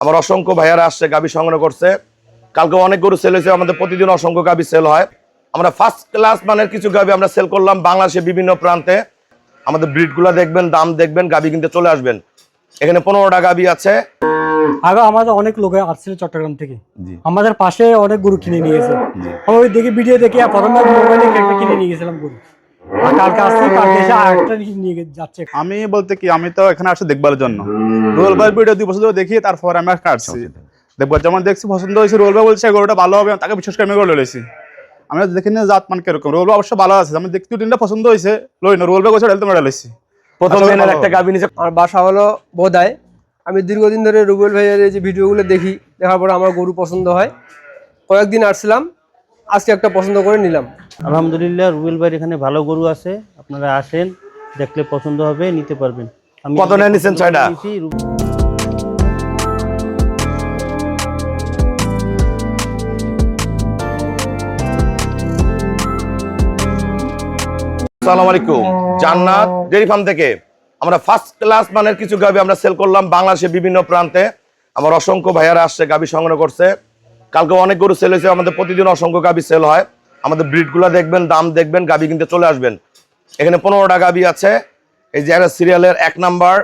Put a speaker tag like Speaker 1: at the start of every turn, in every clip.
Speaker 1: আমার অসংখ্য ভাইয়ারা আসছে গাবি সংগ্রহ করছে। কালকে অনেক গরু সেল হয়েছে, আমাদের প্রতিদিন অসংখ্য গাবি সেল হয়। আমরা ফার্স্ট ক্লাস মানের কিছু গাবি আমরা সেল করলাম বাংলাদেশের বিভিন্ন প্রান্তে। আমাদের ব্রিডগুলো দেখবেন, দাম দেখবেন, গাবি কিনতে চলে আসবেন। এখানে 15টা গাবি আছে।
Speaker 2: আগে আমাদের অনেক লোক আসছিল চট্টগ্রাম থেকে, আমাদের পাশে অনেক গরু কিনে নিয়ে গেছে। ওই দেখি ভিডিও দেখে প্রথমে মোবাইলে একটা কিনে নিয়ে গেছিলাম গরু, আর কালকে আসছি, কালকে এসে আরেকটা নিয়ে যাচ্ছে।
Speaker 3: আমি বলতে কি, আমি তো এখানে আসছি দেখবার জন্য। রোল ভাই ভিডিও 2 বছর ধরে দেখি, তারপর আমি কাটছি দেখবার। যেমন দেখছি পছন্দ হয়েছে, রোল ভাই বলছে গরুটা ভালো হবে, তাকে বিশেষ করে আমি গরু লইছি। আমি দেখি না জাত মান কিরকম, রোল ভাই অবশ্য ভালো আছে। আমি দেখি 2-3টা পছন্দ হয়েছে, লই না, রোল ভাই বলছে এটা তোমরা লইছি।
Speaker 1: প্রথম দিনের একটা গাবি নিছে।
Speaker 4: আমার বাসা হলো বোদায়। আমি দীর্ঘদিন ধরে রুবেল ভাইয়ের এই যে ভিডিওগুলো দেখি, দেখার পরে আমার গরু পছন্দ হয়। কয়েকদিন আসছিলাম, আজকে একটা পছন্দ করে নিলাম।
Speaker 5: আলহামদুলিল্লাহ, রুবেল ভাইয়ের এখানে ভালো গরু আছে, আপনারা আসেন, দেখলে পছন্দ হবে, নিতে পারবেন।
Speaker 1: কত নেন নিছেন? 6টা। আসসালামু আলাইকুম, জান্নাত ডেইরি ফার্ম থেকে আমরা ফার্স্ট ক্লাস মানের কিছু গাবি আমরা সেল করলাম বাংলাদেশের বিভিন্ন প্রান্তে। আমার অসংখ্য ভাইয়ারা আসছে গাবি সংগ্রহ করছে। কালকে অনেক গরু সেল হয়েছে, আমাদের প্রতিদিন অসংখ্য গাবি সেল হয়। আমাদের ব্রিডগুলো দেখবেন, দাম দেখবেন, গাবি কিনতে চলে আসবেন। এখানে 15টা গাবি আছে। এই যে একটা সিরিয়ালের 1 নাম্বার,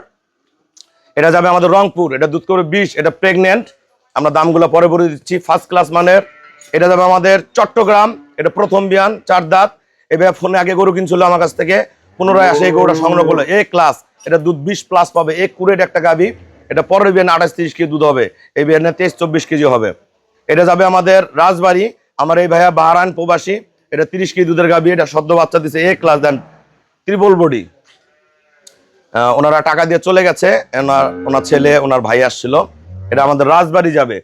Speaker 1: এটা যাবে আমাদের রংপুর, এটা দুধ করবে 20, এটা প্রেগনেন্ট। আমরা দামগুলো পরে বলে দিচ্ছি। ফার্স্ট ক্লাস মানের এটা যাবে আমাদের চট্টগ্রাম, এটা প্রথম বিয়ান, 4 দাঁত। এবার ফোনে আগে গরু কিনছিল আমার কাছ থেকে, পুনরায় আসে এই গরুটা সংগ্রহ করলো। এ ক্লাস, এটা দুধ 20+ পাবে। এক কুরেট একটা গাবি, এটা পরের বিয়ান 28-30 কেজি দুধ হবে, এই বিয়ানে 23-24 কেজি হবে। এটা যাবে আমাদের রাজবাড়ি, আমার এই ভাইয়া বাহারান প্রবাসী, এটা 30 কেজি দুধের গাবি, এটা সদ্য বাচ্চা দিছে। এ ক্লাস দেন, ট্রিপল বডি। ওনারা টাকা দিয়ে চলে গেছে, ওনার ছেলে ওনার ভাই আসছিল। এটা আমাদের রাজবাড়ি যাবে।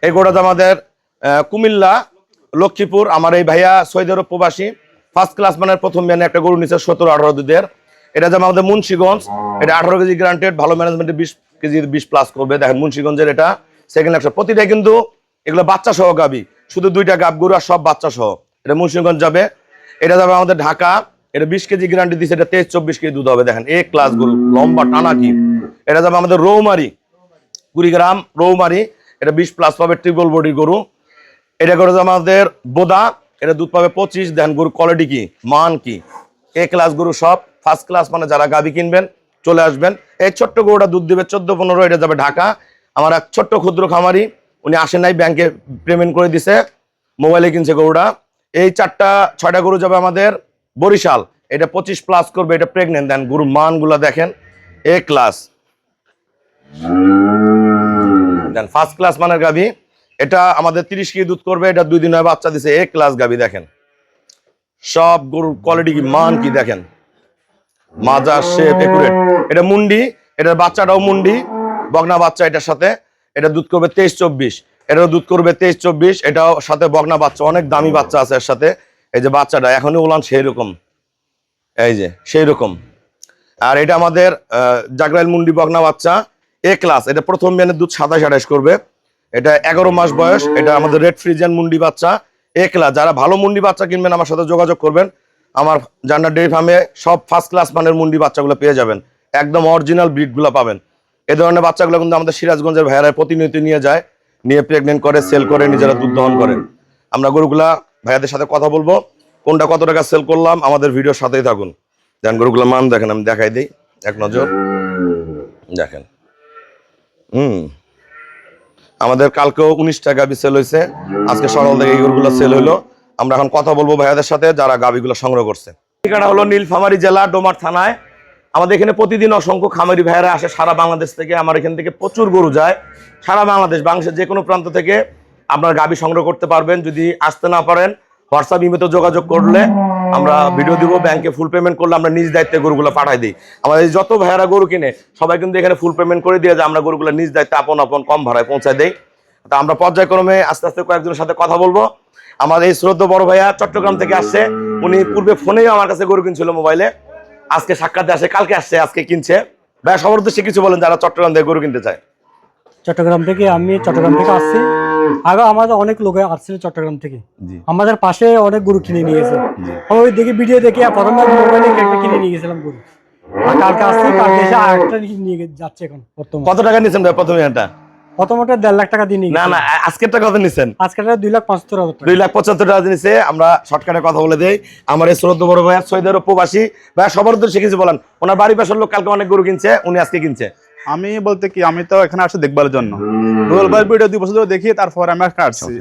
Speaker 1: এই গরুটা আমাদের কুমিল্লা লক্ষ্মীপুর, আমার এই ভাইয়া সৌদি আরব প্রবাসী, ফার্স্ট ক্লাস মানের প্রথম বিয়ানে একটা গরু নিচ্ছে 17-18 দুধের। এটা যাবে আমাদের মুন্সিগঞ্জ, এটা 18 কেজি গ্রান্টেড, ভালো ম্যানেজমেন্টে 20 কেজি 20+ করবে। দেখেন মুন্সিগঞ্জের এটা সেকেন্ড একশো। প্রতিটা কিন্তু এগুলো বাচ্চা সহ গাবি, শুধু 2টা গাব গরু আর সব বাচ্চা সহ। এটা মুন্সিগঞ্জ যাবে। এটা যাবে আমাদের ঢাকা, এটা 20 কেজি গ্যারান্টি দিচ্ছে, এটা 23-24 কেজি দুধ হবে। দেখেন এ ক্লাস গরু, লম্বা টানা কি। এটা যাবে আমাদের রৌমারি, কুড়িগ্রাম রৌমারি, এটা 20+ পাবে, ট্রিপল বডি গরু। এটা করে যাবে আমাদের বোদা, এটা দুধ পাবে 25। দেখেন গরু কোয়ালিটি কি, মান কি। এ ক্লাস গরু সব ফার্স্ট ক্লাস, মানে যারা গাবি কিনবেন চলে আসবেন। এই ছোট্ট গরুটা দুধ দিবে 14-15, এটা যাবে ঢাকা। আমার এক ছোট্ট ক্ষুদ্র খামারি, উনি আসেন নাই, ব্যাংকে পেমেন্ট করে দিছে, মোবাইলে কিনছে গরুটা। এই 6টা গরু যাবে আমাদের বরিশাল, এটা 25+ করবে, এটা প্রেগনেন্ট। দেন গরুর মানগুলা দেখেন, এ ক্লাস। দেন ফার্স্ট ক্লাস মানের গাবি, এটা আমাদের 30 কেজি দুধ করবে, এটা 2 দিন হয় বাচ্চা দিছে। এ ক্লাস গাবি, দেখেন সব গরুর কোয়ালিটি কি, মান কি দেখেন, মাজা শেপ একুরেট। এটা মুন্ডি, এটার বাচ্চাটাও মুন্ডি, বগনা বাচ্চা এটার সাথে। এটা দুধ করবে 23-24, এটাও দুধ করবে 23-24, এটাও সাথে বগনা বাচ্চা, অনেক দামি বাচ্চা আছে এর সাথে। এই যে বাচ্চাটা এখনই ওলান সেই রকম, এই যে সেই রকম। আর এটা আমাদের জাগরাইল মুন্ডি বগনা বাচ্চা, এ ক্লাস। এটা প্রথম বিয়ানের দুধ 27-28 করবে, এটা 11 মাস বয়স। এটা আমাদের রেড ফ্রিজিয়ান মুন্ডি বাচ্চা, এ ক্লাস। যারা ভালো মুন্ডি বাচ্চা কিনবেন আমার সাথে যোগাযোগ করবেন। আমার জান্নাত ডেইরি ফার্মে সব ফার্স্ট ক্লাস মানের মুন্ডি বাচ্চাগুলো পেয়ে যাবেন, একদম অরিজিনাল ব্রিডগুলো পাবেন। এই ধরনের বাচ্চাগুলো কিন্তু আমাদের সিরাজগঞ্জের ভাইয়ারা প্রতিনিয়ত নিয়ে যায়, নিয়ে প্রেগনেন্ট করে, সেল করে, নিজেরা দুধ দহন করেন। আমরা গরুগুলা ভাইয়াদের সাথে কথা বলবো, কোনটা কত টাকা সেল করলাম, আমাদের ভিডিওর সাথেই থাকুন। দেন গরুগুলো মান দেখেন, আমি দেখাই দিই এক নজর, দেখেন। আমাদের কালকেও 19টা গাবি সেল হয়েছে, আজকে সকাল থেকে এই গরুগুলো সেল হলো। আমরা এখন কথা বলবো ভাইয়াদের সাথে যারা গাবিগুলো সংগ্রহ করছে। ঠিকানা হলো নীলফামারী জেলা, ডোমার থানায়। আমাদের এখানে প্রতিদিন অসংখ্য খামারি ভাইয়ারা আসে সারা বাংলাদেশ থেকে। আমার এখান থেকে প্রচুর গরু যায় সারা বাংলাদেশের যে কোনো প্রান্ত থেকে আপনার গাবি সংগ্রহ করতে পারবেন। যদি আসতে না পারেন, হোয়াটসঅ্যাপ ইমেতে যোগাযোগ করলে আমরা ভিডিও দিব, ব্যাংকে ফুল পেমেন্ট করলে আমরা নিজ দায়িত্বে গরুগুলো পাঠাই দিই। আমাদের যত ভাইয়ারা গরু কিনে সবাই কিন্তু এখানে ফুল পেমেন্ট করে দিয়ে যায়, আমরা গরুগুলো নিজ দায়িত্বে আপন কম ভাড়ায় পৌঁছায় দেই। তা আমরা পর্যায়ক্রমে আস্তে আস্তে কয়েকজনের সাথে কথা বলবো। আমাদের এই শ্রদ্ধা বড় ভাইয়া চট্টগ্রাম থেকে আসছে, উনি পূর্বে ফোনেই আমার কাছে গরু কিনছিল মোবাইলে, আজকে সাক্ষাতে আসে, কালকে আসছে, আজকে কিনছে। ভাইয়া সবার উদ্দেশ্যে কিছু বলেন যারা চট্টগ্রাম থেকে গরু কিনতে চায়।
Speaker 2: আমি চট্টগ্রাম থেকে আসছি। আগে আমাদের অনেক লোক আসছিল চট্টগ্রাম থেকে, আমাদের পাশে অনেক গরু কিনে নিয়ে গেছে। ওই দেখি ভিডিও দেখে প্রথমে মোবাইলে একটা কিনে নিয়ে গেছিলাম গরু, আর কালকে আসছি, কালকে এসে আরেকটা নিয়ে যাচ্ছে। এখন বর্তমানে
Speaker 1: কত টাকা নিয়েছেন ভাই প্রথমে? এটা
Speaker 2: প্রথমত 1.5 লাখ টাকা দিয়ে নিয়ে
Speaker 1: না
Speaker 2: গেছে।
Speaker 1: না আজকেরটা কত নিছেন?
Speaker 2: আজকের 2,75,000 টাকা।
Speaker 1: 2,75,000 টাকা দিয়েছে। আমরা শর্টকাটে কথা বলে দেই, আমার এই শ্রদ্ধ বড় ভাই সৌদি আরব প্রবাসী ভাই, সবার উদ্দেশ্যে কিছু বলেন। ওনার বাড়ির পাশের লোক কালকে অনেক গরু কিনছে, উনি আজকে কিনছে।
Speaker 3: আমি বলতে কি, আমি তো এখানে আসছি দেখবার জন্য। রুবেল ভাইয়ের ভিডিও 2 বছর ধরে দেখি, তারপর আমি কাটছি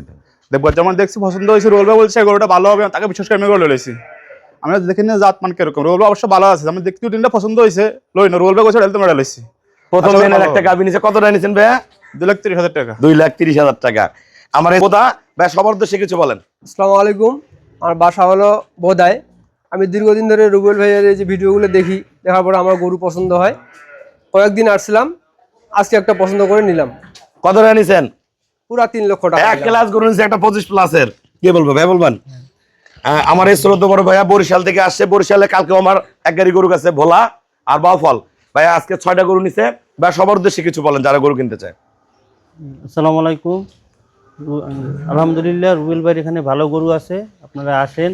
Speaker 3: দেখবার, যেমন দেখছি পছন্দ হয়েছে, রুবেল ভাই বলছে গরুটা ভালো হবে, তাকে বিশ্বাস করে আমি গরু লইছি। আমরা দেখি না জাত মান কিরকম, রুবেল ভাই অবশ্য ভালো আছে, আমি দেখি 2-3টা পছন্দ হয়েছে, লই না, রুবেল ভাই বলছে হেলতে মেডা লইছি।
Speaker 1: প্রথম দিনের একটা গাবি নিছে, কত টাকা নিছেন ভাইয়া?
Speaker 3: 2,30,000 টাকা।
Speaker 1: 2,30,000 টাকা। আমার এই কথা ভাই সবার উদ্দেশ্যে কিছু বলেন।
Speaker 4: আসসালামু আলাইকুম, আমার বাসা হলো বোদায়। আমি দীর্ঘদিন ধরে রুবেল ভাইয়ের এই যে ভিডিওগুলো দেখি, দেখার পরে আমার গরু পছন্দ হয়। কয়েকদিন আসছিলাম, আজকে একটা পছন্দ করে নিলাম।
Speaker 1: কত টাকা নিছেন?
Speaker 4: পুরা 3 লক্ষ টাকা
Speaker 1: এক
Speaker 4: দিলাম।
Speaker 1: ক্লাস গরু নিছে, একটা 25 প্লাসের। কি বলবো ভাই, বলবেন? আমার এই শ্রদ্ধ বড় ভাইয়া বরিশাল থেকে আসছে। বরিশালে কালকে আমার এক গাড়ি গরু গেছে, ভোলা আর বাউফল ভাইয়া আজকে 6টা গরু নিছে। ভাই সবার উদ্দেশ্যে কিছু বলেন যারা গরু কিনতে চায়।
Speaker 5: আসসালামু আলাইকুম। আলহামদুলিল্লাহ, রুবেল ভাইয়ের এখানে ভালো গরু আছে, আপনারা আসেন,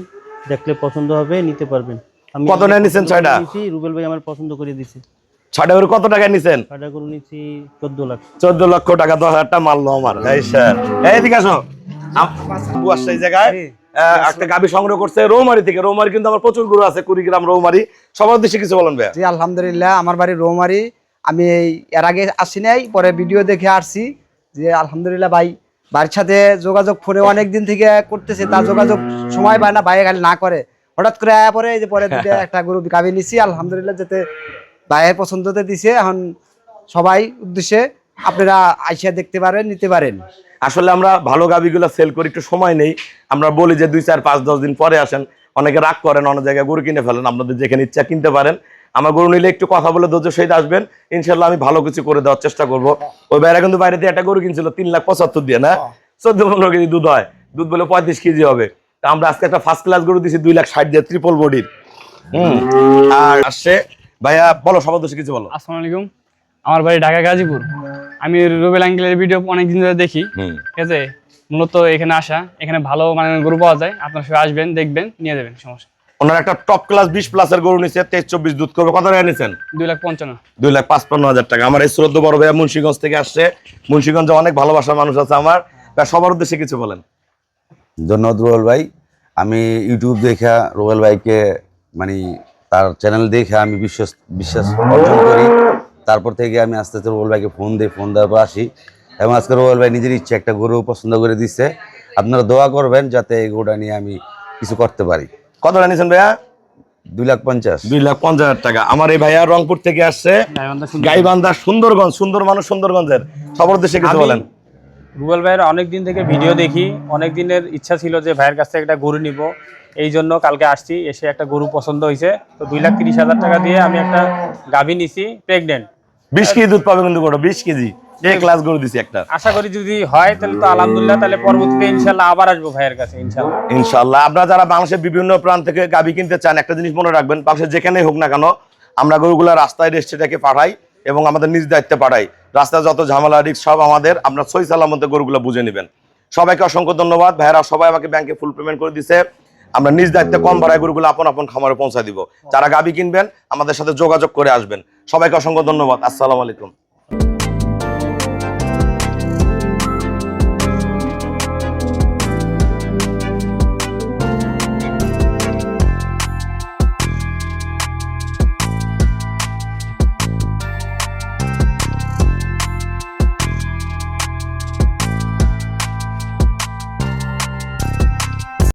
Speaker 5: দেখলে পছন্দ হবে, নিতে পারবেন। আমি
Speaker 1: কত টাকা নিছেন 6টা?
Speaker 5: রুবেল ভাই আমার পছন্দ করে দিছে।
Speaker 1: 6টা গরু কত টাকায় নিছেন?
Speaker 5: 6টা গরু নিচ্ছি 14 লাখ।
Speaker 1: 14 লক্ষ টাকা। 10,000টা মারলো আমার। এই স্যার, এইদিকে আসো। আসছে এই জায়গায় একটা গাবি সংগ্রহ করছে রৌমারি থেকে। রৌমারি কিন্তু আমার প্রচুর গরু আছে, কুড়িগ্রাম রৌমারি। সবার উদ্দেশ্যে কিছু বলেন ভাইয়া।
Speaker 6: জি আলহামদুলিল্লাহ, আমার বাড়ি রৌমারি। আমি এর আগে আসি নাই, পরে ভিডিও দেখে আসছি। যে আলহামদুলিল্লাহ ভাই, বাড়ির সাথে যোগাযোগ ফোনে অনেক দিন থেকে করতেছে, তার যোগাযোগ সময় পায় না, ভাই খালি না করে, হঠাৎ করে আয়া পরে এই যে পরে দুটো একটা গরু গাবি নিছি আলহামদুলিল্লাহ, যেতে ভাইয়ের পছন্দতে দিছে। এখন সবাই উদ্দেশ্যে আপনারা আইসা দেখতে পারেন, নিতে পারেন।
Speaker 1: আসলে আমরা ভালো গাবিগুলো সেল করি, একটু সময় নেই। আমরা বলি যে 2, 4, 5, 10 দিন পরে আসেন। অনেকে রাগ করেন, অনেক জায়গায় গরু কিনে ফেলেন। আপনাদের যেখানে ইচ্ছা কিনতে পারেন। আমার গরু নিলে একটু কথা বলে ধৈর্য সহিত আসবেন, ইনশাল্লাহ আমি ভালো কিছু করে দেওয়ার চেষ্টা করবো। ওই ভাইরা কিন্তু বাইরে দিয়ে একটা গরু কিনছিল 3,75,000 দিয়ে, না 14-15 কেজি দুধ হয়, দুধ বলে 35 কেজি হবে। তা আমরা আজকে একটা ফার্স্ট ক্লাস গরু দিছি 2,60,000 দিয়ে, ট্রিপল বডির। আর আসছে ভাইয়া, বলো সবার উদ্দেশ্যে কিছু বলো।
Speaker 7: আসসালামু আলাইকুম, আমার বাড়ি ঢাকা গাজীপুর। আমি রুবেল আঙ্কেলের ভিডিও অনেকদিন ধরে দেখি, ঠিক আছে। মূলত এখানে আসা, এখানে ভালো মানে গরু পাওয়া যায়। আপনার সবাই আসবেন, দেখবেন, নিয়ে যাবেন, সমস্যা।
Speaker 1: ওনার একটা টপ ক্লাস 20 প্লাসের গরু নিছে, 23-24 দুধ করবে। কত টাকা নিছেন?
Speaker 7: 2,55,000।
Speaker 1: 2,55,000 টাকা। আমার এই শ্রদ্ধ বড় ভাইয়া মুন্সিগঞ্জ থেকে আসছে। মুন্সিগঞ্জে অনেক ভালোবাসার মানুষ আছে আমার। তা সবার উদ্দেশ্যে কিছু বলেন।
Speaker 8: ধন্যবাদ রুবেল ভাই। আমি ইউটিউব দেখা রুবেল ভাইকে মানে তার চ্যানেল দেখে আমি বিশ্বাস অর্জন করি। তারপর থেকে আমি আস্তে আস্তে রুবেল ভাইকে ফোন দেওয়ার পর আসি, এবং আজকে রুবেল ভাই নিজের ইচ্ছে একটা গরু পছন্দ করে দিচ্ছে। আপনারা দোয়া করবেন যাতে এই গরুটা নিয়ে আমি কিছু করতে পারি।
Speaker 1: কত টাকা নিছেন ভাইয়া?
Speaker 8: 2,50,000।
Speaker 1: 2,50,000 টাকা। আমার এই ভাইয়া রংপুর থেকে আসছে, গাইবান্ধা, সুন্দরগঞ্জ। সুন্দর মানুষ সুন্দরগঞ্জের। সবার উদ্দেশ্যে কিছু বলেন।
Speaker 9: রুবেল ভাইয়ের অনেক দিন থেকে ভিডিও দেখি, অনেক দিনের ইচ্ছা ছিল যে ভাইয়ের কাছ থেকে একটা গরু নিব। এই জন্য কালকে আসছি, এসে একটা গরু পছন্দ হয়েছে। তো 2,30,000 টাকা দিয়ে আমি একটা গাভী নিছি, প্রেগনেন্ট।
Speaker 1: 20 কেজি দুধ পাবে কিন্তু গরু, 20 কেজি। এই ক্লাস গরু দিছি একটা।
Speaker 9: আশা করি যদি হয় তাহলে তো আলহামদুলিল্লাহ, তাহলে পরবর্তীতে ইনশাল্লাহ আবার আসবো ভাইয়ের কাছে, ইনশাল্লাহ।
Speaker 1: ইনশাআল্লাহ। আপনারা যারা বাংলাদেশের বিভিন্ন প্রান্ত থেকে গাভী কিনতে চান, একটা জিনিস মনে রাখবেন, বাংলাদেশের যেখানেই হোক না কেন, আমরা গরুগুলা রাস্তায় রেস্টেটাকে পাঠাই এবং আমাদের নিজ দায়িত্বে পাঠাই। রাস্তায় যত ঝামেলা রিস্ক সব আমাদের, আপনার সহি সালামতে গরুগুলো বুঝে নেবেন। সবাইকে অসংখ্য ধন্যবাদ। ভাইয়েরা সবাই আমাকে ব্যাংকে ফুল পেমেন্ট করে দিছে। আমরা নিজ দায়িত্বে কম ভাড়ায় গরুগুলো আপন খামারে পৌঁছা দিব। যারা গাভী কিনবেন আমাদের সাথে যোগাযোগ করে আসবেন। সবাইকে অসংখ্য ধন্যবাদ। আসসালামু আলাইকুম।